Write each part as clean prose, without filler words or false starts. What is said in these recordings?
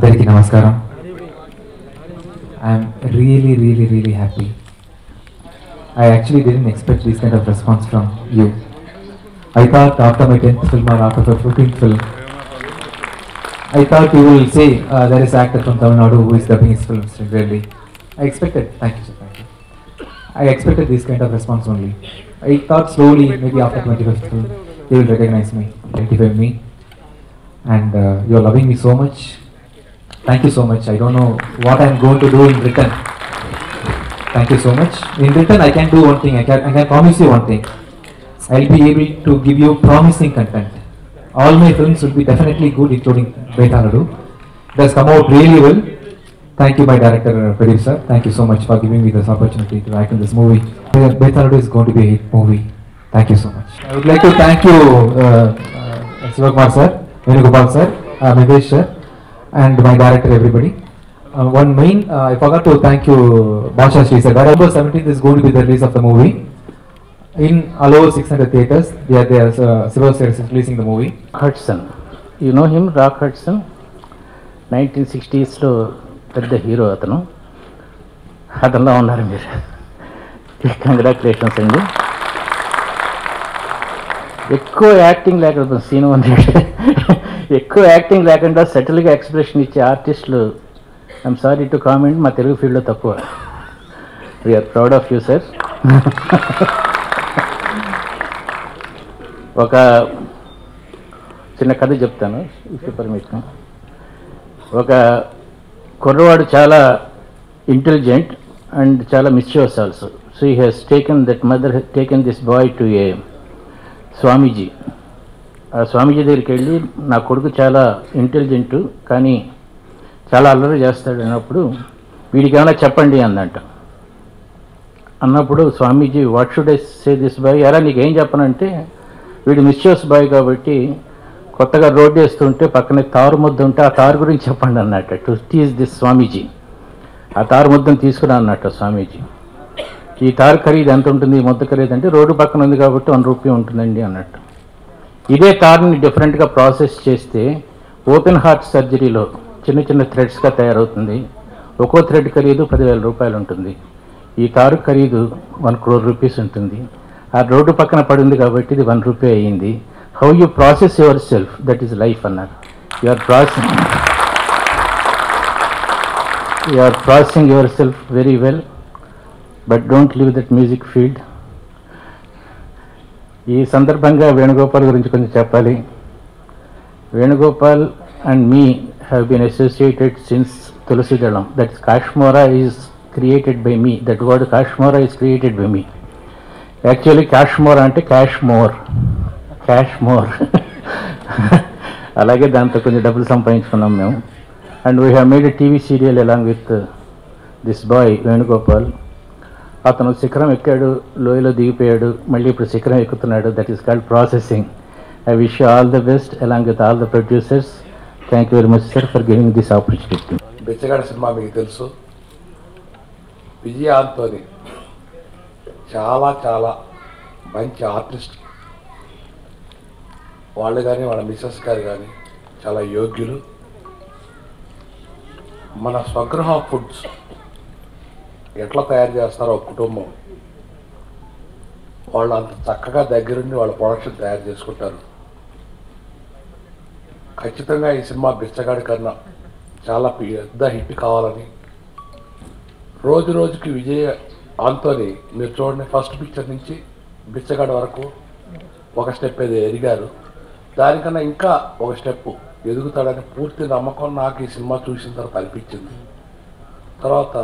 అందరికీ నమస్కారం. I'm really happy. I actually didn't expect this kind of response from you. I thought after my 10th film or after my 15th film, I thought you will say there is actor from Tamil Nadu who is dubbing his films regularly. I expected, thank you sir, thank you. I expected this kind of response only. I thought slowly, maybe after 25th film, they will recognize me, identify me, and you are loving me so much. Thank you so much. I don't know what I am going to do in return. Thank you so much. In return, I can do one thing. I can promise you one thing. I'll be able to give you promising content. All my films will be definitely good, including Bethaladu. It has come out really well. Thank you, my director Pradeep sir. Thank you so much for giving me this opportunity to act in this movie. Bethaladu is going to be a hit movie. Thank you so much. I would like to thank you, Sivakumar sir, Venugopal sir, Medesh sir, and my director, everybody. One main, I forgot to thank you, Basha Shri sir. November 17th is going to be the release of the movie. In all over 600 theatres, Siva sir is releasing the movie. Hudson, you know him, Rock Hudson? 1960s లో పెద్ద hero అతను. అతనిలో ఉన్నారు మీరు. Congratulations అండి. ఎక్కువ acting లేకుండా scene ఎక్కువ యాక్టింగ్ లేకుండా సెటిల్గా ఎక్స్ప్రెషన్ ఇచ్చే ఆర్టిస్టులు, ఐఎమ్ సారీ టు కామెంట్, మా తెలుగు ఫీల్డ్లో తక్కువ. We are proud of you sir. ఒక చిన్న కథ చెప్తాను, ఇఫ్ పర్మిషన్. ఒక కుర్రవాడు చాలా ఇంటెలిజెంట్ అండ్ చాలా mischievous also. So he has taken that mother taken this boy to a Swamiji. ఆ స్వామీజీ దగ్గరికి వెళ్ళి, నా కొడుకు చాలా ఇంటెలిజెంటు కానీ చాలా అల్లరి చేస్తాడు అన్నప్పుడు, వీడికి ఏమైనా చెప్పండి అందంట. అన్నప్పుడు Swamiji, what should I say this boy? ఎలా నీకేం చెప్పనంటే, వీడు మిస్చివస్ బాయ్ కాబట్టి కొత్తగా రోడ్డు వేస్తుంటే పక్కనే తారు ముద్ద ఉంటే ఆ తారు గురించి చెప్పండి అన్నట్ట. టు టీజ్ దిస్ స్వామీజీ. ఆ తారు ముద్దను తీసుకురా అన్నట్టు స్వామీజీ. ఈ తారు ఖరీదు ఎంత ఉంటుంది, ఈ ముద్ద ఖరీదు అంటే రోడ్డు పక్కన ఉంది కాబట్టి 1 రూపీ ఉంటుందండి అన్నట్టు. ఇదే తారుని డిఫరెంట్గా ప్రాసెస్ చేస్తే ఓపెన్ హార్ట్ సర్జరీలో చిన్న చిన్న థ్రెడ్స్గా తయారవుతుంది. ఒక్కో థ్రెడ్ ఖరీదు 10,000 రూపాయలు ఉంటుంది. ఈ తారు ఖరీదు 1 crore రూపీస్ ఉంటుంది. ఆ రోడ్డు పక్కన పడింది కాబట్టి ఇది 1 రూపీ అయ్యింది. How you process your self, that is life అన్నారు. You are processing your self very well, but don't leave that music field. ఈ సందర్భంగా వేణుగోపాల్ గురించి కొంచెం చెప్పాలి. Venugopal and me have been associated since Tulasidalam. That is Kashmora is created by me. That word Kashmora is created by me. Actually Kashmora అంటే cash more. అలాగే దాంతో కొంచెం డబ్బులు సంపాదించుకున్నాం మేము. And we have made a TV serial along with this boy Venugopal. అతను శిఖరం ఎక్కాడు, లోయలో దిగిపోయాడు, మళ్ళీ ఇప్పుడు శిఖరం ఎక్కుతున్నాడు. That is called processing. I wish you all the best along with all the producers. Thank you very much sir for giving this opportunity. Bichagada సినిమా మీకు తెలుసు. విజయ్ ఆంటోనీ చాలా చాలా మంచి ఆర్టిస్ట్. వాళ్ళు కానీ వాళ్ళ మిస్సెస్ గారు కానీ చాలా యోగ్యులు. మన స్వగృహ ఫుడ్స్ ఎట్లా తయారు చేస్తారో ఒక కుటుంబం, వాళ్ళు అంత చక్కగా దగ్గరుండి వాళ్ళ ప్రొడక్షన్ తయారు చేసుకుంటారు. ఖచ్చితంగా ఈ సినిమా బిచ్చగాడి కన్నా చాలా పెద్ద హిట్ కావాలని, రోజు రోజుకి విజయ్ ఆంటోనీ మీరు చూడండి, ఫస్ట్ పిక్చర్ నుంచి బిచ్చగాడి వరకు ఒక స్టెప్ ఎదిగారు. దానికన్నా ఇంకా ఒక స్టెప్ ఎదుగుతాడని పూర్తి నమ్మకం నాకు ఈ సినిమా చూసిన తర్వాత అనిపించింది. తర్వాత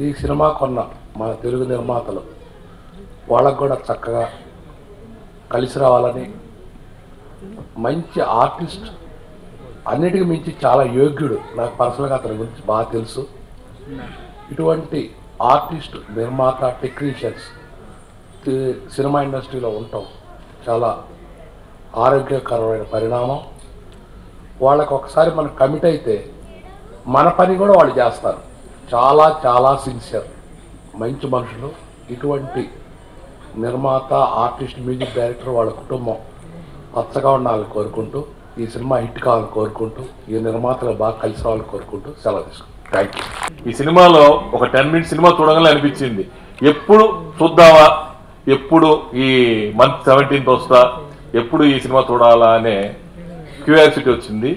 ఈ సినిమా కొన్న మన తెలుగు నిర్మాతలు వాళ్ళకు కూడా చక్కగా కలిసి రావాలని, మంచి ఆర్టిస్ట్, అన్నిటికీ మించి చాలా యోగ్యుడు. నాకు పర్సనల్గా అతని గురించి బాగా తెలుసు. ఇటువంటి ఆర్టిస్ట్, నిర్మాత, టెక్నీషియన్స్ సినిమా ఇండస్ట్రీలో ఉండటం చాలా ఆరోగ్యకరమైన పరిణామం. వాళ్ళకు ఒకసారి మనం కమిట్ అయితే మన పని కూడా వాళ్ళు చేస్తారు. చాలా చాలా సిన్సియర్, మంచి మనుషులు. ఇటువంటి నిర్మాత, ఆర్టిస్ట్, మ్యూజిక్ డైరెక్టర్, వాళ్ళ కుటుంబం పచ్చగా ఉండాలని కోరుకుంటూ ఈ సినిమా హిట్ కావాలని కోరుకుంటూ ఈ నిర్మాతలు బాగా కలిసి రావాలని కోరుకుంటూ సెలవు తీసుకుంటాం. Thank you. ఈ సినిమాలో ఒక 10 మినిట్స్ సినిమా చూడగానే అనిపించింది, ఎప్పుడు చూద్దామా, ఎప్పుడు ఈ మంత్ 17th వస్తా, ఎప్పుడు ఈ సినిమా చూడాలా అనే క్యూరియాసిటీ వచ్చింది.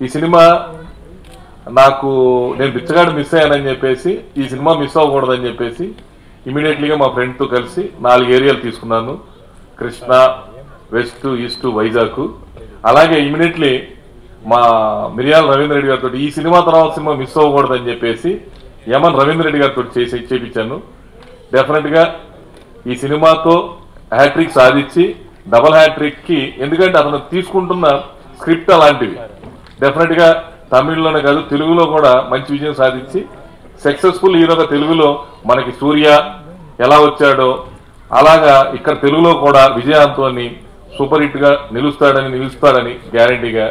ఈ సినిమా నాకు నేను బిచ్చగాడు మిస్ అయ్యానని చెప్పేసి, ఈ సినిమా మిస్ అవ్వకూడదని చెప్పేసి ఇమీడియట్లీగా మా ఫ్రెండ్తో కలిసి 4 ఏరియాలు తీసుకున్నాను. Krishna, west, east, Vizag. అలాగే ఇమీడియట్లీ మా మిరియాల రవీంద్ర రెడ్డి గారితో ఈ సినిమా తర్వాత సినిమా మిస్ అవ్వకూడదని చెప్పేసి యమన్ రవీంద్ర రెడ్డి గారితో చేపించాను. డెఫినెట్గా ఈ సినిమాతో హ్యాట్రిక్ సాధించి డబల్ హ్యాట్రిక్కి, ఎందుకంటే అతను తీసుకుంటున్న స్క్రిప్ట్ అలాంటివి, డెఫినెట్గా తమిళ్లోనే కాదు తెలుగులో కూడా మంచి విజయం సాధించి సక్సెస్ఫుల్ హీరోగా తెలుగులో మనకి సూర్య ఎలా వచ్చాడో అలాగా ఇక్కడ తెలుగులో కూడా విజయాంతోని సూపర్ హిట్గా నిలుస్తాడని గ్యారంటీగా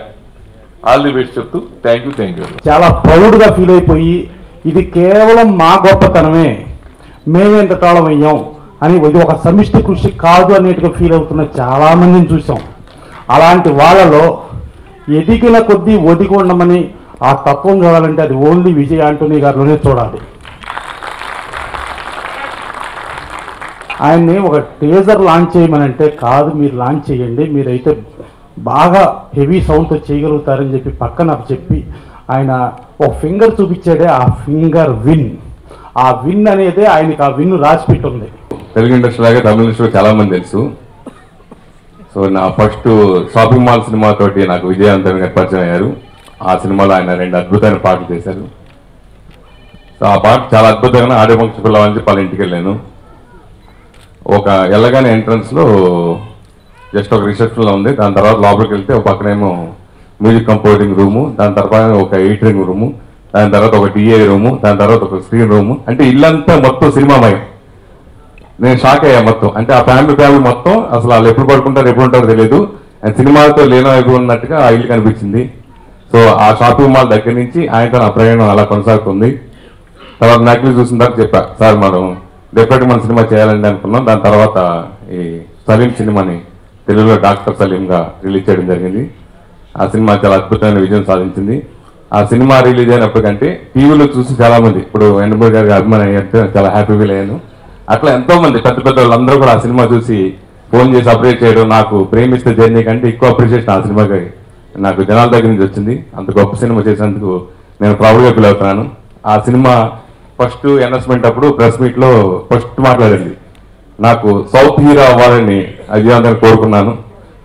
ఆల్ ది బెస్ట్ చెప్తూ థ్యాంక్ యూ. చాలా ప్రౌడ్గా ఫీల్ అయిపోయి ఇది కేవలం మా గొప్పతనమే, మేమేంత కాలం అయ్యాం అని ఇది ఒక సమిష్టి కృషి కాదు అనేట్టుగా ఫీల్ అవుతున్న చాలామందిని చూసాం. అలాంటి వాళ్ళలో ఎదిగిన కొద్దీ ఒదిగి ఉండమని ఆ తత్వం చూడాలంటే అది ఓన్లీ విజయ్ ఆంటోనీ గారిలోనే చూడాలి. ఆయన్ని ఒక టీజర్ లాంచ్ చేయమనంటే కాదు, మీరు లాంచ్ చేయండి, మీరైతే బాగా హెవీ సౌండ్తో చేయగలుగుతారని చెప్పి పక్కన చెప్పి ఆయన ఒక ఫింగర్ చూపించాడే, ఆ ఫింగర్ విన్. ఆ విన్ అనేది ఆయనకి ఆ విన్ రాసి పెట్టుంది. తెలుగు ఇండస్ట్రీ లాగే తమిళ ఇండస్ట్రీ చాలా మంది తెలుసు. సో నా ఫస్ట్ షాపింగ్ మాల్ సినిమా తోటి నాకు విజయవంతం గారు పరిచయం అయ్యారు. ఆ సినిమాలో ఆయన 2 అద్భుతమైన పాటలు చేశారు. సో ఆ పాట చాలా అద్భుతంగా ఆడియో ఫంక్షన్ పిల్లవాలని చెప్పి వాళ్ళ ఇంటికి వెళ్ళాను. ఒక వెళ్ళగానే ఎంట్రన్స్లో జస్ట్ ఒక రిసెప్షన్లో ఉంది. దాని తర్వాత లోపలికి వెళ్తే ఒక పక్కనేమో మ్యూజిక్ కంపోజింగ్ రూము, దాని తర్వాత ఒక ఎడిటింగ్ రూము, దాని తర్వాత ఒక డిఏ రూము, దాని తర్వాత ఒక స్క్రీన్ రూము, అంటే ఇల్లంతా మొత్తం సినిమామయం. నేను షాక్ అయ్యా మొత్తం. అంటే ఆ ఫ్యామిలీ మొత్తం అసలు వాళ్ళు ఎప్పుడు పడుకుంటారు ఎప్పుడు ఉంటారో తెలియదు, సినిమాలతో అయిపోయి ఉన్నట్టుగా ఆ ఇల్లు కనిపించింది. సో ఆ షాపింగ్ మాల్ దగ్గర నుంచి ఆయనతో నా ప్రయాణం అలా కొనసాగుతుంది. తర్వాత నకిలీ చూసిన తర్వాత చెప్పా, సార్ మనం డెఫినెట్గా మన సినిమా చేయాలని అనుకున్నాం. దాని తర్వాత ఈ సలీం సినిమాని తెలుగులో డాక్టర్ సలీంగా రిలీజ్ చేయడం జరిగింది. ఆ సినిమా చాలా అద్భుతమైన విజయం సాధించింది. ఆ సినిమా రిలీజ్ అయినప్పటికంటే టీవీలో చూసి చాలామంది, ఇప్పుడు ఎండమూరి గారికి అభిమానం అయ్యారంటే చాలా హ్యాపీ ఫీల్ అయ్యాను. అట్లా ఎంతోమంది పెద్ద వాళ్ళందరూ కూడా ఆ సినిమా చూసి ఫోన్ చేసి అప్రిషియేట్ చేయడం, నాకు ప్రేమిస్తే జర్నీ కంటే ఎక్కువ అప్రిషియేషన్ ఆ సినిమాకి నాకు జనాల దగ్గర నుంచి వచ్చింది. అంత గొప్ప సినిమా చేసినందుకు నేను ప్రౌడ్గా ఫీల్ అవుతున్నాను. ఆ సినిమా ఫస్ట్ అనౌన్స్మెంట్ అప్పుడు ప్రెస్ మీట్లో ఫస్ట్ మాట్లాడింది, నాకు సౌత్ హీరో అవ్వాలని అజయవంతాన్ని కోరుకున్నాను.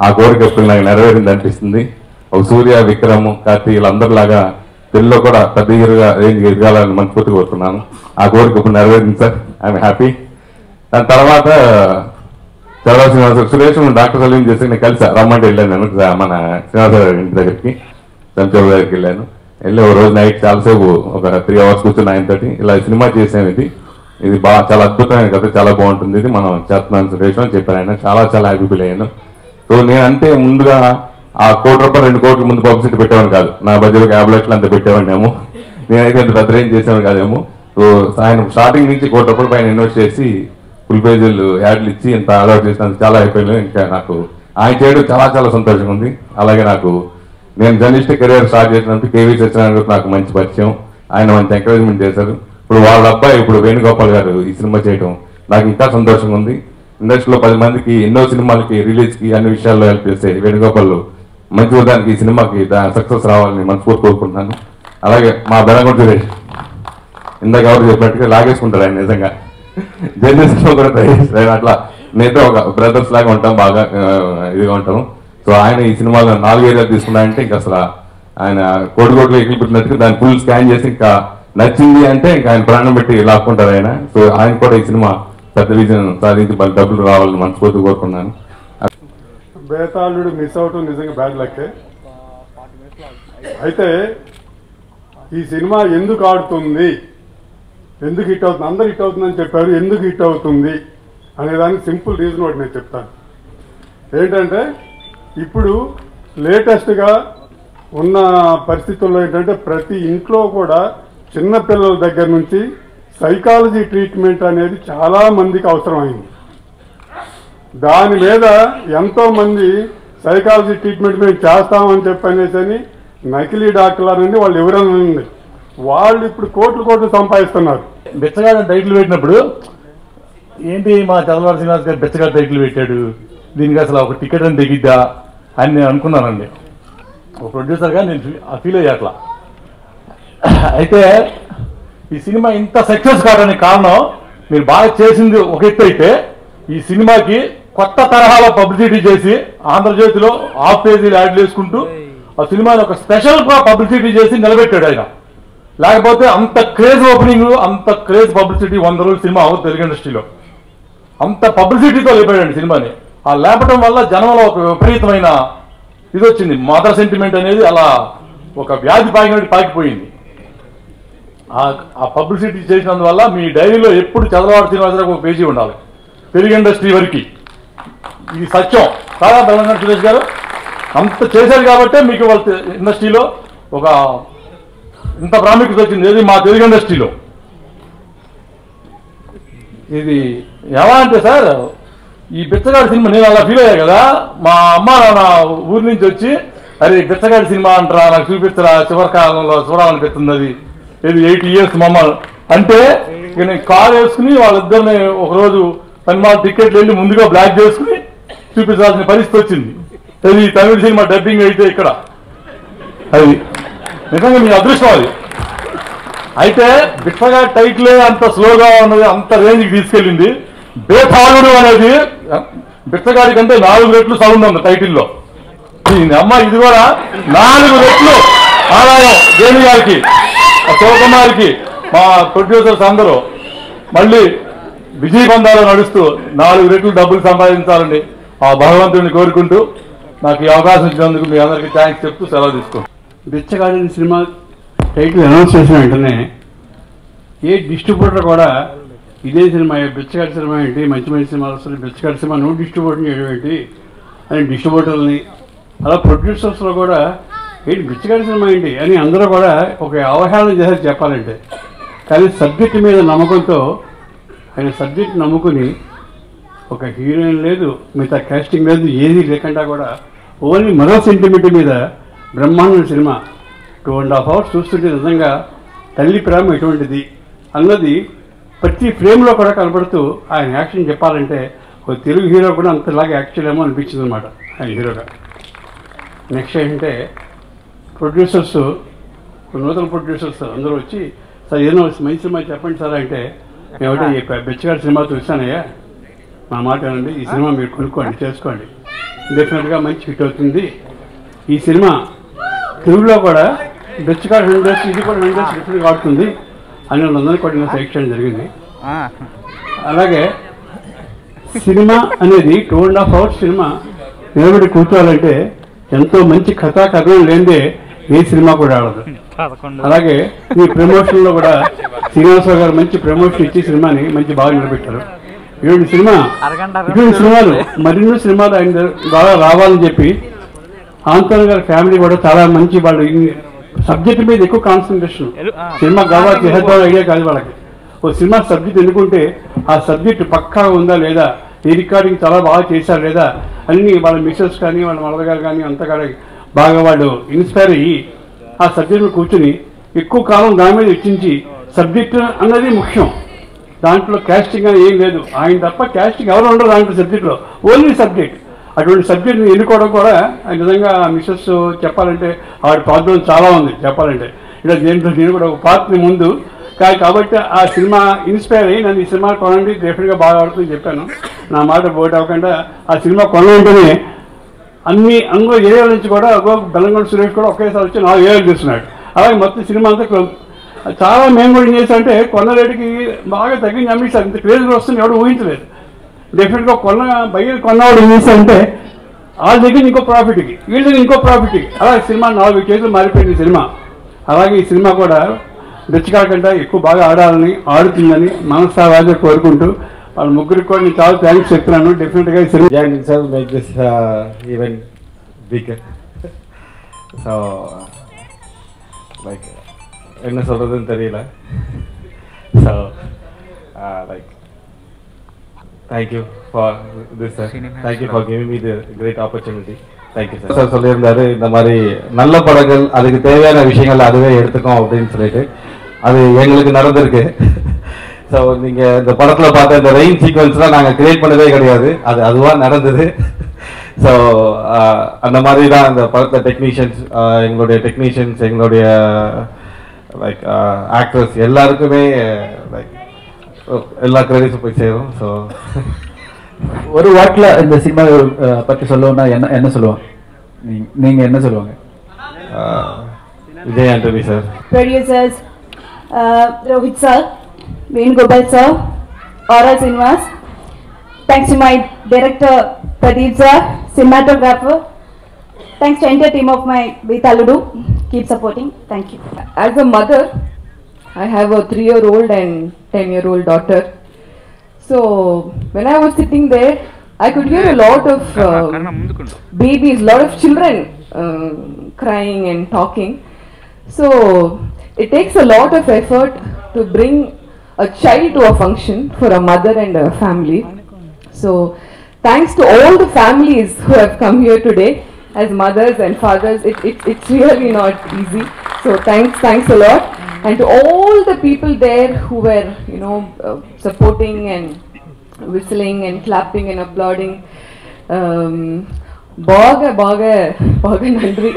ఆ కోరిక ఎప్పుడు నాకు నెరవేరింది అనిపిస్తుంది. ఒక సూర్య, విక్రమ్, కార్తీ వీళ్ళందరిలాగా తెలుగులో కూడా పెద్ద హీరోగా రేంజ్ ఎదగాలని మనస్ఫూర్తి కోరుకున్నాను. ఆ కోరిక ఇప్పుడు నెరవేరింది సార్, ఐఎమ్ హ్యాపీ. దాని తర్వాత చంద్రబాబు శ్రీనివాస సురేష్ డాక్టర్ సలీం చేసి నేను కలిసి రమ్మంటే వెళ్ళాను. నేను మన శ్రీనివాస ఇంటి దగ్గరికి చంద్రబాబు దగ్గరికి వెళ్ళాను. వెళ్ళి ఒక రోజు నైట్ చాలాసేపు ఒక 3 hours కూర్చొని ఆయనతోటి ఇలా సినిమా చేసాము. ఇది బాగా చాలా అద్భుతమైన కథ, చాలా బాగుంటుంది, ఇది మనం చేస్తున్నాం సురేష్ అని చెప్పాను. ఆయన చాలా హ్యాపీ ఫీల్ అయ్యాను. సో నేను అంటే ముందుగా ఆ ₹1 కోటి 2 కోట్ల ముందు పబ్లిసిటీ పెట్టేవాడిని కాదు. నా బడ్జెట్ 50 లక్షలు అంత పెట్టేవాడినేమో, నేనైతే అంత పెద్ద రేంజ్ చేసేవాడిని కాదేమో. సో ఆయన స్టార్టింగ్ నుంచి ₹1 పైన ఇన్వెస్ట్ చేసి ఫుల్ పేజీలు యాడ్లు ఇచ్చి ఇంత అలవాటు చేసినందుకు చాలా అయిపోయాను. ఇంకా నాకు ఆయన చేయడం చాలా సంతోషంగా ఉంది. అలాగే నాకు నేను జర్నలిస్ట్ కెరీర్ స్టార్ట్ చేసినందుకు కేవీ సత్యనారాయణ నాకు మంచి పరిచయం, ఆయన మంచి ఎంకరేజ్మెంట్ చేశారు. ఇప్పుడు వాళ్ళ అబ్బాయి ఇప్పుడు వేణుగోపాల్ గారు ఈ సినిమా చేయడం నాకు ఇంకా సంతోషంగా ఉంది. ఇండస్ట్రీలో 10 మందికి ఎన్నో సినిమాలకి రిలీజ్కి అన్ని విషయాల్లో హెల్ప్ చేసే వేణుగోపాల్ మంచి ఉదానికి ఈ సినిమాకి సక్సెస్ రావాలని మనస్ఫూర్తి కోరుకుంటున్నాను. అలాగే మా బెరంగొండ సురేష్ ఇందాక ఎవరు చెప్పినట్టుగా లాగేసుకుంటారు ఆయన, నిజంగా జర్నలిస్ట్ లో కూడా ట్రై చేస్తారు. అట్లా నేతో ఒక బ్రదర్స్ లాగా ఉంటాం, బాగా ఇదిగా ఉంటాము. సో ఆయన ఈ సినిమాలో 4 ఏరియాలు తీసుకున్నాయంటే ఇంకా అసలు ఆయన కోటి ఎక్కిలు పెట్టినట్టుగా దాన్ని ఫుల్ స్కాన్ చేసి ఇంకా నచ్చింది అంటే ఇంకా ఆయన ప్రాణం పెట్టి లాక్కుంటారు ఆయన. సో ఆయన కూడా ఈ సినిమా పెద్ద విజయం సాధించి మళ్ళీ డబ్బులు రావాలని మనస్ఫూర్తి కోరుకున్నాను. బేతాళుడు మిస్ అవటం నిజంగా బ్యాడ్ లక్కే. అయితే ఈ సినిమా ఎందుకు ఆడుతుంది, ఎందుకు హిట్ అవుతుంది, అందరు హిట్ అవుతుందని చెప్పారు, ఎందుకు హిట్ అవుతుంది అనేదానికి సింపుల్ రీజన్ ఒకటి నేను చెప్తాను. ఏంటంటే ఇప్పుడు లేటెస్ట్గా ఉన్న పరిస్థితుల్లో ఏంటంటే ప్రతి ఇంట్లో కూడా చిన్నపిల్లల దగ్గర నుంచి సైకాలజీ ట్రీట్మెంట్ అనేది చాలా మందికి అవసరమైంది. దాని మీద ఎంతోమంది సైకాలజీ ట్రీట్మెంట్ మేము చేస్తామని చెప్పనేసి నకిలీ డాక్టర్లని వాళ్ళు ఎవరైనా ఉంది. వాళ్ళు ఇప్పుడు కోట్లు సంపాదిస్తున్నారు. బిచ్చగాడు టైటిల్ పెట్టినప్పుడు ఏంటి మా చంద్రబాబు శ్రీనివాస్ గారు బిచ్చగాడు టైటిల్ పెట్టాడు, దీనికి అసలు ఒక టికెట్ అని దిగిద్దా అని నేను అనుకున్నానండి. ఒక ప్రొడ్యూసర్గా నేను ఫీల్ అయ్యట్లా. అయితే ఈ సినిమా ఇంత సక్సెస్ కావడానికి కారణం మీరు బాగా చేసింది ఒక ఎత్తు అయితే, ఈ సినిమాకి కొత్త తరహాలో పబ్లిసిటీ చేసి ఆంధ్రజ్యోతిలో హాఫ్ పేజీలు యాడ్లు వేసుకుంటూ ఆ సినిమాని ఒక స్పెషల్ పబ్లిసిటీ చేసి నిలబెట్టాడు ఆయన. లేకపోతే అంత క్రేజ్ ఓపెనింగ్, అంత క్రేజ్ పబ్లిసిటీ 100 రోజుల సినిమా అవ్వదు తెలుగు ఇండస్ట్రీలో. అంత పబ్లిసిటీతో లేపాడండి సినిమాని. ఆ లేపటం వల్ల జనంలో ఒక విపరీతమైన ఇది వచ్చింది. మదర్ సెంటిమెంట్ అనేది అలా ఒక వ్యాధి పాకిపోయింది. ఆ పబ్లిసిటీ చేసినందువల్ల మీ డైరీలో ఎప్పుడు చంద్రబాబు శ్రీనివాసరావు ఒక పేజీ ఉండాలి తెలుగు ఇండస్ట్రీ వరకు. ఇది సత్యం కాదా తెలంగాణ సురేష్ గారు? అంత చేశారు కాబట్టే మీకు వాళ్ళ ఇండస్ట్రీలో ఒక ఇంత ప్రాముఖ్యత వచ్చింది. ఏది మా తెలుగు ఇండస్ట్రీలో. ఇది ఎలా అంటే సార్, ఈ బిచ్చగాడి సినిమా నేను అలా ఫీల్ అయ్యా కదా. మా అమ్మ నా ఊరి నుంచి వచ్చి అరే బిచ్చగాడి సినిమా అంటారా, నాకు చూపిస్తారా, చివరికాలంలో చూడాలనిపిస్తుంది. అది ఇది 80 years మా అమ్మ అంటే ఇక నేను కార్ వేసుకుని వాళ్ళిద్దరిని ఒకరోజు సినిమా టికెట్లు వెళ్ళి ముందుగా బ్లాక్ చేసుకుని చూపించాల్సిన పరిస్థితి వచ్చింది. అది తమిళ సినిమా డబ్బింగ్ అయితే ఇక్కడ. అది నిజంగా మీ అదృష్టం అది. అయితే బిచ్చగాడి టైటిలే అంత స్లోగా ఉన్నది, అంత రేంజ్కి తీసుకెళ్ళింది. బేతాళుడు అనేది బిచ్చగాడి కంటే 4 రెట్లు సౌండ్ ఉంది టైటిల్లో. అమ్మ ఇది కూడా 4 రెట్లు ఆదాయం దేని గారికి, శివకుమార్కి, మా ప్రొడ్యూసర్స్ అందరూ మళ్ళీ విజయబంధాలు నడుస్తూ 4 రెట్లు డబ్బులు సంపాదించాలని ఆ భగవంతుడిని కోరుకుంటూ నాకు ఈ అవకాశం ఇచ్చినందుకు మీ అందరికీ థ్యాంక్స్ చెప్తూ సెలవు తీసుకోండి. బిచ్చగాడి సినిమా టైటిల్ అనౌన్స్ చేసిన వెంటనే ఏ డిస్ట్రిబ్యూటర్ కూడా ఇదే సినిమా బిచ్చగాడి సినిమా ఏంటి, మంచి మంచి సినిమాలు వస్తుంది, బిచ్చగాడి సినిమా నువ్వు డిస్ట్రిబ్యూషన్ చేయడం ఏంటి అని డిస్ట్రిబ్యూటర్ని, అలా ప్రొడ్యూసర్స్లో కూడా ఏంటి బిచ్చగాడి సినిమా ఏంటి అని అందరూ కూడా ఒక అవహేళన చేశారు చెప్పాలంటే. కానీ సబ్జెక్ట్ మీద నమ్మకంతో ఆయన సబ్జెక్ట్ నమ్ముకుని ఒక హీరోయిన్ లేదు, మిగతా కాస్టింగ్ లేదు, ఏది లేకుండా కూడా ఓన్లీ మరో సెంటిమెంట్ మీద బ్రహ్మాండ సినిమా 2.5 hours చూస్తుంటే నిజంగా తల్లి ప్రేమ ఎటువంటిది అన్నది ప్రతి ఫ్రేమ్లో కూడా కనపడుతూ ఆయన యాక్షన్ చెప్పాలంటే ఒక తెలుగు హీరో కూడా అంతలాగా యాక్ట్ చేయలేమో అనిపించింది అనమాట ఆయన హీరోగా. నెక్స్ట్ ఏంటంటే ప్రొడ్యూసర్స్, నూతన ప్రొడ్యూసర్స్ అందరూ వచ్చి సార్ ఏదో మంచి సినిమా చెప్పండి సార్ అంటే, ఏమిటో బిచ్చగాడి సినిమా చూసానయ్యా, నా మాట అనండి, ఈ సినిమా మీరు కొనుక్కోండి, చేసుకోండి, డెఫినెట్గా మంచి హిట్ అవుతుంది. ఈ సినిమా తెలుగులో కూడా బిచ్చగాడి 100 days, ఇది కూడా 100 days డెఫినెట్గా ఆడుతుంది అని వాళ్ళందరినీ కూడా నేను సెలెక్ట్ చేయడం జరిగింది. అలాగే సినిమా అనేది 2.5 hours సినిమా నిలబడి కూర్చోవాలంటే ఎంతో మంచి కథాకథనం లేనిదే ఏ సినిమా కూడా ఆడదు. అలాగే ఈ ప్రమోషన్లో కూడా శ్రీనివాసరావు గారు మంచి ప్రమోషన్ ఇచ్చి సినిమాని మంచి బాగా నిలబెట్టారు. ఇటువంటి సినిమాలు మరిన్నో సినిమాలు ఆయన ద్వారా రావాలని చెప్పి ఆంతోని గారి ఫ్యామిలీ కూడా చాలా మంచి, వాళ్ళు సబ్జెక్ట్ మీద ఎక్కువ కాన్సన్ట్రేషన్. సినిమా కావాలి చేద్దాం ఐడియా కాదు వాళ్ళకి. ఓ సినిమా సబ్జెక్ట్ ఎన్నుకుంటే ఆ సబ్జెక్ట్ పక్కా ఉందా లేదా, ఈ రికార్డింగ్ చాలా బాగా చేశారు లేదా అన్ని వాళ్ళ మిస్సెస్ కానీ వాళ్ళ మరదగారు కానీ అంతా కూడా బాగా వాళ్ళు ఇన్స్పైర్ అయ్యి ఆ సబ్జెక్ట్ కూర్చుని ఎక్కువ కాలం దాని మీద ఇచ్చించి సబ్జెక్ట్ అన్నది ముఖ్యం. దాంట్లో క్యాస్టింగ్ అని ఏం లేదు, ఆయన తప్ప క్యాస్టింగ్ ఎవరు ఉండరు దాంట్లో సబ్జెక్ట్లో, ఓన్లీ సబ్జెక్ట్. అటువంటి సబ్జెక్ట్ని ఎన్నుకోవడం కూడా నిజంగా మిస్సెస్ చెప్పాలంటే ఆవిడ పాత్ర చాలా ఉంది చెప్పాలంటే. ఇలా దేంట్లో నేను కూడా ఒక పాత్రని ముందు కాబట్టి ఆ సినిమా ఇన్స్పైర్ అయ్యి నన్ను ఈ సినిమా కొనండి డెఫినెట్గా బాగా ఆడుతుందని చెప్పాను. నా మాట బోట్ అవ్వకుండా ఆ సినిమా కొనంటేనే అన్ని అందులో ఏరియాల నుంచి కూడా బెల్లంగొండ సురేష్ కూడా ఒకేసారి వచ్చి 4 ఏరియాలు చూస్తున్నాడు. అలాగే మొత్తం సినిమా అంతా చాలా మేము కూడా ఏం చేస్తామంటే కొన్న రేటుకి బాగా తగ్గించి అమ్మిస్తారు. ఇంత క్రేజ్గా వస్తుంది ఎవరు ఊహించలేదు. డెఫినెట్గా బయట కొన్నవాడు ఏం చేస్తారంటే వాళ్ళ దగ్గర ఇంకో ప్రాఫిట్కి, వీళ్ళ దగ్గర ఇంకో ప్రాఫిట్కి, అలాగే సినిమా 4 కేజీలు మారిపోయింది సినిమా. అలాగే ఈ సినిమా కూడా బిచ్చగాడి కంటే ఎక్కువ బాగా ఆడాలని, ఆడుతుందని మనసావాగా కోరుకుంటూ వాళ్ళ ముగ్గురికి కూడా నేను చాలా థ్యాంక్స్ చెప్తున్నాను. డెఫినెట్గా ఈ cinema make this event bigger. So like என்ன சொல்றதுன்னு தெரியல. So like thank you for this, sir. Thank you for giving me the great opportunity. Thank you sir சொல்லியிருந்தாரு இந்த மாதிரி நல்ல படங்கள் அதுக்கு தேவையான விஷயங்கள் அதுவே எடுத்துக்கும் அப்படின்னு சொல்லிட்டு அது எங்களுக்கு நடந்திருக்கு. ஸோ நீங்கள் இந்த படத்தில் பார்த்த இந்த ரெயின் சீக்வன்ஸ்லாம் நாங்கள் கிரியேட் பண்ணதே கிடையாது, அது அதுவாக நடந்தது. ஸோ அந்த மாதிரி தான் அந்த படத்தில் டெக்னீஷியன்ஸ் எங்களுடைய லைக் ஆக்டர்ஸ் எல்லாருக்குமே லைக் எல்லா கிரெடிட்ஸும் போய் சேரும். ஸோ ஒரு வாட்டில் இந்த சினிமா பற்றி சொல்லணும்னா என்ன சொல்லுவாங்க? நீங்கள் என்ன சொல்லுவாங்க? Vijay Antony sir, producers, Rohit sir, Venugopal sir, Aura Cinemas. Thanks to my director Pradeep sir, cinematographer. Thanks to the entire team of my Vitaludu. Keep supporting. Thank you. As a mother, I have a 3-year-old and 10-year-old daughter. So when I was sitting there, I could hear a lot of babies, lot of children crying and talking. So it takes a lot of effort to bring a child to a function for a mother and a family. So thanks to all the families who have come here today as mothers and fathers. It's really not easy. So thanks a lot. And to all the people there who were, supporting and whistling and clapping and applauding. Baga nandri.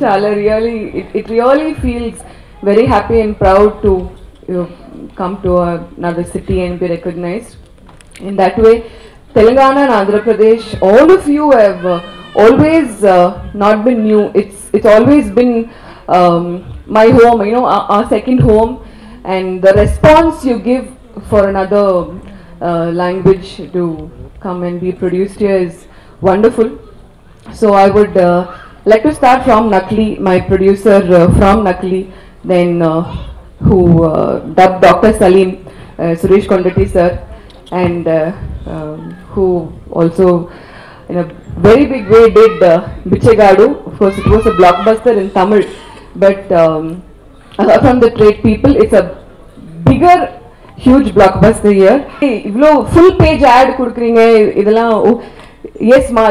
Chala really, it really feels very happy and proud to come to another city and be recognized. In that way, Telangana and Andhra Pradesh, all of you have always not been new. It's always been my home, our second home, and the response you give for another language to come and be produced here is wonderful. So I would like to start from Nakli, my producer from Nakli, then who dubbed Dr. Salim, Suresh Kondati sir, and who also in a very big way did Bichegadu. Of course it was a blockbuster in Tamil, but from the trade people it's a bigger huge blockbuster here. Ivlo full page ad kudukringa idella yes ma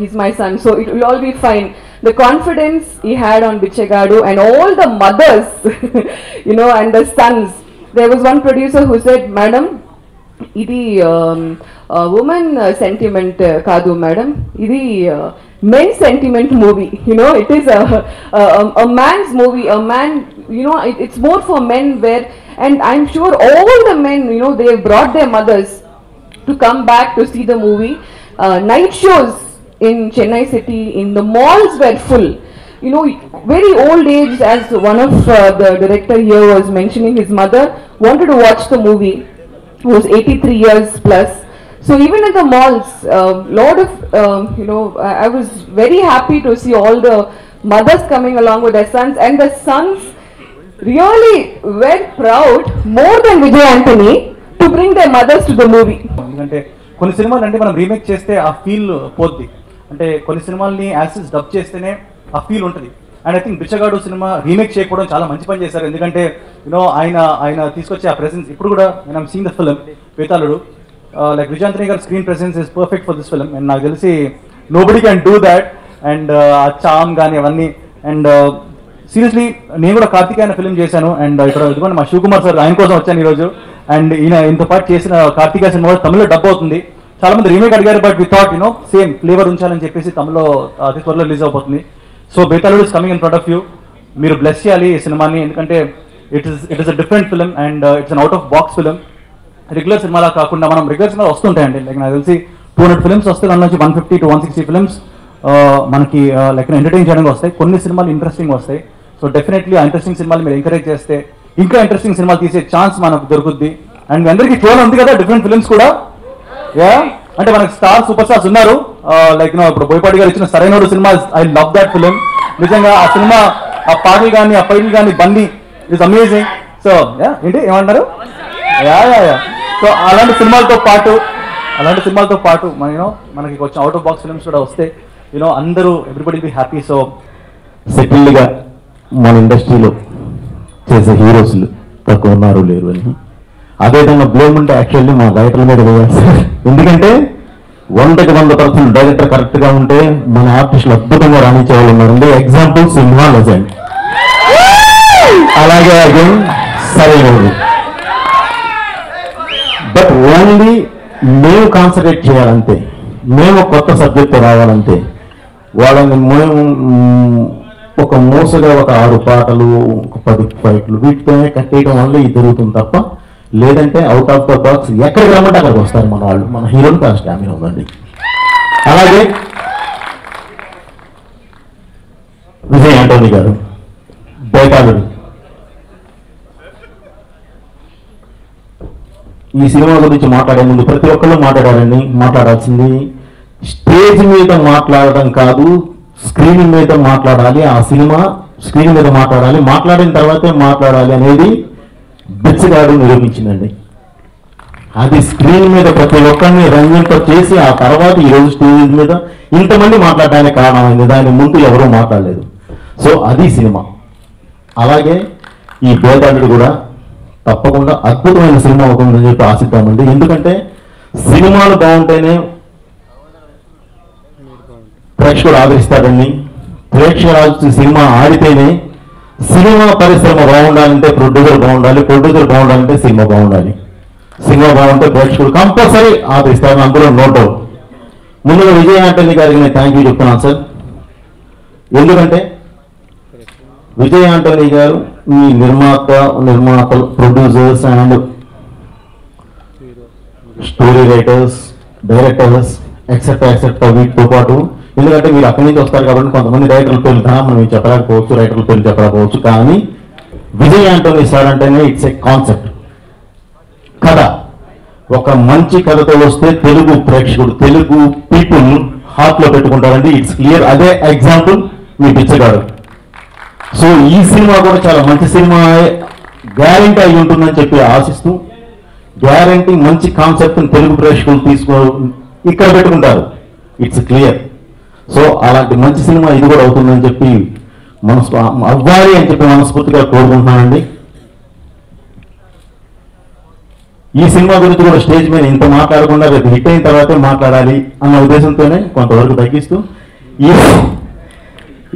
he's my son, so it will all be fine. The confidence he had on Bichegadu and all the mothers and the sons. There was one producer who said, madam, idi woman sentiment kaadu madam, idi men's sentiment movie. It is a man's movie. A man, it's more for men where, and I'm sure all the men, they have brought their mothers to come back to see the movie. Night shows in Chennai city, in the malls were full. Very old age, as one of the director here was mentioning, his mother wanted to watch the movie, who was 83 years plus. So even in the malls, lot of, I was very happy to see all the mothers coming along with their sons, and the sons really were proud, more than Vijay Antony, to bring their mothers to the movie. ఎందుకంటే కొన్ని సినిమాలు అంటే మనం remake చేస్తే ఆ feel పోద్ది, అంటే కొన్ని సినిమాల్ని యాసిస్ డబ్ చేస్తేనే ఆ ఫీల్ ఉంటుంది. And I think Bichagadu cinema remake చేయకపోవడం చాలా మంచి పని చేశారు, ఎందుకంటే ఆయన తీసుకొచ్చే ఆ ప్రెసెన్స్ ఇప్పుడు కూడా నేను సీన్ ద ఫిల్మ్ వేతాళుడు, లైక్ విజయాంతని గారి screen presence is perfect for this film. And నాకు తెలిసి nobody can do that. And ఆ చామ్ కానీ అవన్నీ. అండ్ సీరియస్లీ నేను కూడా కార్తికేయన ఫిల్మ్ చేశాను, అండ్ ఇక్కడ ఇదిగోండి మా శివకుమార్ సార్, ఆయన కోసం వచ్చాను ఈరోజు. అండ్ ఇంత పాటు చేసిన కార్తికేయ సినిమా తమిళ్లో డబ్ అవుతుంది. చాలా మంది రీమేక్ అడిగారు, but we thought same flavour ఉంచాలని చెప్పేసి తమిళ్లో అతి త్వరలో రిలీజ్ అయిపోతుంది. So Bethaludu is coming in front of you. మీరు బ్లెస్ చేయాలి ఈ సినిమాని, ఎందుకంటే it is a different film and it's an out of box film. Regular సినిమాలా కాకుండా మనం రెగ్యులర్ సినిమాలు వస్తుంటాయండి, లైక్ నాకు తెలిసి 200 ఫిల్మ్స్ వస్తాయి, దాని నుంచి 150 to 160 ఫిల్మ్స్ మనకి లైక్ ఎంటర్టైన్ చేయడానికి వస్తాయి. కొన్ని సినిమాలు ఇంట్రెస్టింగ్ వస్తాయి. సో డెఫినెట్లీ ఆ ఇంట్రెస్టింగ్ సినిమాలు మీరు ఎంకరేజ్ చేస్తే ఇంకా ఇంట్రెస్టింగ్ సినిమాలు తీసే ఛాన్స్ మనకు దొరుకుద్ది. అండ్ అందరికీ ఫ్లోర్ ఉంది కదా డిఫరెంట్ ఫిల్మ్స్ కూడా. అంటే మనకి సూపర్ స్టార్స్ ఉన్నారు, లైక్ ఇప్పుడు బోయపాటి గారు ఇచ్చిన Sarrainodu cinema, I love that film. నిజంగా ఆ సినిమా, ఆ పాటలు కానీ ఆ ఫైట్లు కానీ బన్నీ ఇస్ అమేజింగ్. సో ఏంటి ఏమంటారు? సో అలాంటి సినిమాలతో పాటు మనకి కొంచెం అవుట్ ఆఫ్ బాక్స్ ఫిల్మ్స్ కూడా వస్తే అందరూ ఎవ్రీబడి బి హ్యాపీ. సో సెటిల్డ్గా మన ఇండస్ట్రీలో చేసే హీరోస్లు తక్కువ ఉన్నారు లేరు అని అదే విధంగా బ్లేమ్ ఉంటే యాక్చువల్లీ మా రైటర్ల మీద వేయాలి. ఎందుకంటే 100% డైరెక్టర్ కరెక్ట్ గా ఉంటే మన ఆర్టిస్టులు అద్భుతంగా రాణించే వాళ్ళు ఉన్నారండి. ఎగ్జాంపుల్ సింహా లెజెండ్, అలాగే అగైన్ సరైనది. బట్ ఓన్లీ మేము కాన్సన్ట్రేట్ చేయాలంతే, మేము కొత్త సబ్జెక్ట్ రావాలంతే. వాళ్ళని మేము ఒక మోసగా ఒక 6 పాటలు, ఒక 10 ఫైట్లు వీటితోనే కట్టేయడం వల్ల ఇది జరుగుతుంది తప్ప, లేదంటే అవుట్ ఆఫ్ ద బాక్స్ ఎక్కడికి రమ్మంటే అక్కడికి వస్తారు మన వాళ్ళు. మన హీరోకి ఆ స్టామినా ఉందండి. అలాగే విజయ్ ఆంటోనీ గారు బేటాళుడు, ఈ సినిమా గురించి మాట్లాడే ముందు ప్రతి ఒక్కళ్ళు మాట్లాడారండి. మాట్లాడాల్సింది స్టేజ్ మీద మాట్లాడడం కాదు, స్క్రీన్ మీద మాట్లాడాలి. ఆ సినిమా స్క్రీన్ మీద మాట్లాడాలి, మాట్లాడిన తర్వాతే మాట్లాడాలి అనేది బిచ్చగాడు నిరూపించిందండి. అది స్క్రీన్ మీద ప్రతి ఒక్కరిని రంజింప చేసి ఆ తర్వాత ఈరోజు స్టేజ్ మీద ఇంతమంది మాట్లాడడానికి కారణమైంది. దాని ముందు ఎవరూ మాట్లాడలేదు. సో అది సినిమా. అలాగే ఈ బేతాళుడు కూడా తప్పకుండా అద్భుతమైన సినిమా అవుతుందని చెప్పి ఆశిద్దామండి. ఎందుకంటే సినిమాలు బాగుంటేనే ప్రేక్షకుడు ఆదరిస్తాడండి. ప్రేక్షకుడు సినిమా ఆడితేనే, సినిమా పరిశ్రమ బాగుండాలంటే ప్రొడ్యూసర్ బాగుండాలి, ప్రొడ్యూసర్ బాగుండాలంటే సినిమా బాగుండాలి. సినిమా బాగుంటే ప్రేక్షకుడు కంపల్సరీ ఆదరిస్తాడు, అందులో నో డౌట్. ముందుగా విజయ్ ఆంటనీ గారికి నేను థ్యాంక్ యూ చెప్తున్నాను సార్. ఎందుకంటే విజయ్ ఆంటనీ గారు ఈ నిర్మాతలు, producers and story writers, directors etcetera వీటితో పాటు, ఎందుకంటే మీరు అక్కడి నుంచి వస్తారు కాబట్టి కొంతమంది రైటర్ల పేర్లు మనం చెప్పలేకపోవచ్చు, రైటర్ల పేర్లు చెప్పలేకపోవచ్చు. కానీ విజయ్ ఆంటనీ సార్ అంటేనే ఇట్స్ ఏ కాన్సెప్ట్, కథ. ఒక మంచి కథతో వస్తే తెలుగు ప్రేక్షకుడు, తెలుగు పీపుల్ హార్ట్ లో పెట్టుకుంటారండి. It's clear. అదే ఎగ్జాంపుల్ మీ బిచ్చగాడు. సో ఈ సినిమా కూడా చాలా మంచి సినిమా గ్యారంటీ అయి ఉంటుందని చెప్పి ఆశిస్తూ, గ్యారంటీ మంచి కాన్సెప్ట్ తెలుగు ప్రేక్షకులు ఇక్కడ పెట్టుకుంటారు. It's clear. సో అలాంటి మంచి సినిమా ఇది కూడా అవుతుందని చెప్పి అవ్వాలి అని చెప్పి మనస్ఫూర్తిగా కోరుకుంటున్నానండి. ఈ సినిమా గురించి కూడా స్టేజ్ మీద ఇంత మాట్లాడకుండా రేపు హిట్ అయిన తర్వాతే మాట్లాడాలి అన్న ఉద్దేశంతోనే కొంతవరకు తగ్గిస్తూ,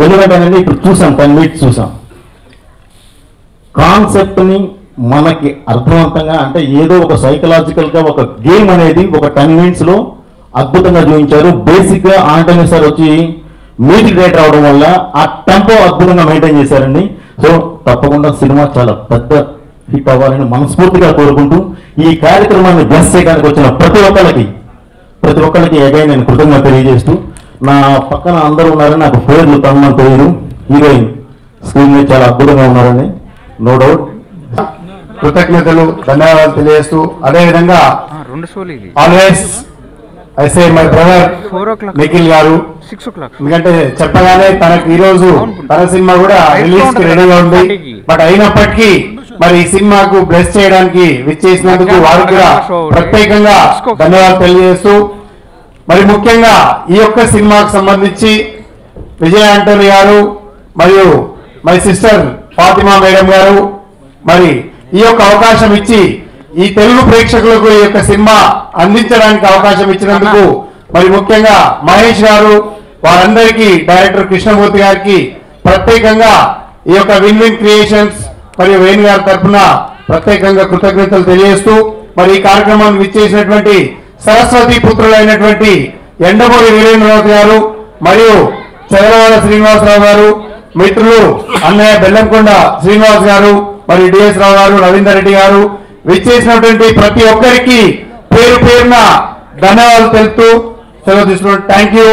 ఎందుకంటేనండి ఇప్పుడు చూసాం 10 minutes చూసాం. కాన్సెప్ట్ని మనకి అర్థవంతంగా, అంటే ఏదో ఒక సైకలాజికల్గా ఒక గేమ్ అనేది ఒక 10 minutes లో అద్భుతంగా చూపించారు. బేసిక్గా ఆంటనీ సార్ వచ్చి మ్యూజిక్ డైరెక్టర్ అవడం వల్ల ఆ టెంపో అద్భుతంగా మెయింటైన్ చేశారండి. సో తప్పకుండా సినిమా చాలా పెద్ద హిట్ అవ్వాలని మనస్ఫూర్తిగా కోరుకుంటూ, ఈ కార్యక్రమాన్ని బ్లెస్ చేయడానికి వచ్చిన ప్రతి ఒక్కరికి అగైన్ నేను కృతజ్ఞత తెలియజేస్తూ, నా పక్కన అందరూ ఉన్నారని నాకు పేర్లు తమ్మని తెలియదు. హీరోయిన్ స్క్రీన్ మీద చాలా అద్భుతంగా ఉన్నారని నో డౌట్. కృతజ్ఞతలు, ధన్యవాదాలు తెలియజేస్తూ, అదేవిధంగా always I say my brother Nikhil గారు, ఎందుకంటే చెప్పగానే తనకు ఈ రోజు తన సినిమా కూడా రిలీజ్ కి రెడీగా ఉంది. బట్ అయినప్పటికీ మరి ఈ సినిమాకు బ్లెస్ చేయడానికి విచ్చేసినందుకు వారికి కూడా ప్రత్యేకంగా ధన్యవాదాలు తెలియజేస్తూ, మరి ముఖ్యంగా ఈ యొక్క సినిమాకు సంబంధించి విజయ్ ఆంటనీ గారు మరియు మై సిస్టర్ ఫాతిమా మేడం గారు మరి ఈ యొక్క అవకాశం ఇచ్చి ఈ తెలుగు ప్రేక్షకులకు ఈ యొక్క సినిమా అందించడానికి అవకాశం ఇచ్చినందుకు, మరి ముఖ్యంగా మహేష్ గారు, వారందరికీ, డైరెక్టర్ కృష్ణమూర్తి గారికి ప్రత్యేకంగా ఈ యొక్క విన్ విన్ క్రియేషన్స్ మరియు వేణు గారి తరఫున ప్రత్యేకంగా కృతజ్ఞతలు తెలియజేస్తూ, మరి ఈ కార్యక్రమాన్ని విచ్చేసినటువంటి సరస్వతి పుత్రులైనటువంటి ఎండమూరి వీరేంద్రనాథ్ గారు మరియు చదలవాడ శ్రీనివాసరావు గారు, మిత్రులు అన్నయ్య బెల్లంకొండ శ్రీనివాస్ గారు, మరియు డిఎస్ రావు గారు, రవీందర్ రెడ్డి గారు, విచ్చేసినటువంటి ప్రతి ఒక్కరికి పేరు పేరున ధన్యవాదాలు తెలుపుతూ సెలవు తీసుకున్నాను. Thank you.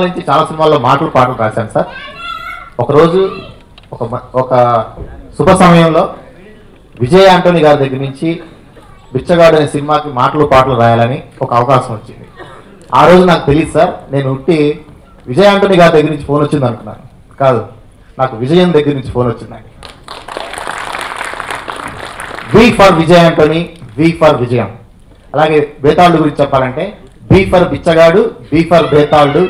నుంచి చాలా సినిమాల్లో పాటలు రాశాను సార్. ఒకరోజు ఒక శుభ సమయంలో విజయ్ ఆంటనీ గారి దగ్గర నుంచి బిచ్చగాడు అనే సినిమాకి పాటలు రాయాలని ఒక అవకాశం వచ్చింది. ఆ రోజు నాకు తెలియదు సార్, నేను ఉట్టి విజయ్ ఆంటనీ గారి దగ్గర నుంచి ఫోన్ వచ్చింది అనుకున్నాను. కాదు, నాకు విజయన్ దగ్గర నుంచి ఫోన్ వచ్చిందండి. V for Vijay Antony, V for విజయం. అలాగే బేతాళుడు గురించి చెప్పాలంటే B for Bichagadu, B for Bethaludu,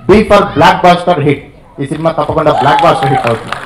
B for blockbuster hit. ఈ సినిమా తప్పకుండా బ్లాక్ బాస్టర్ హిట్ అవుతుంది.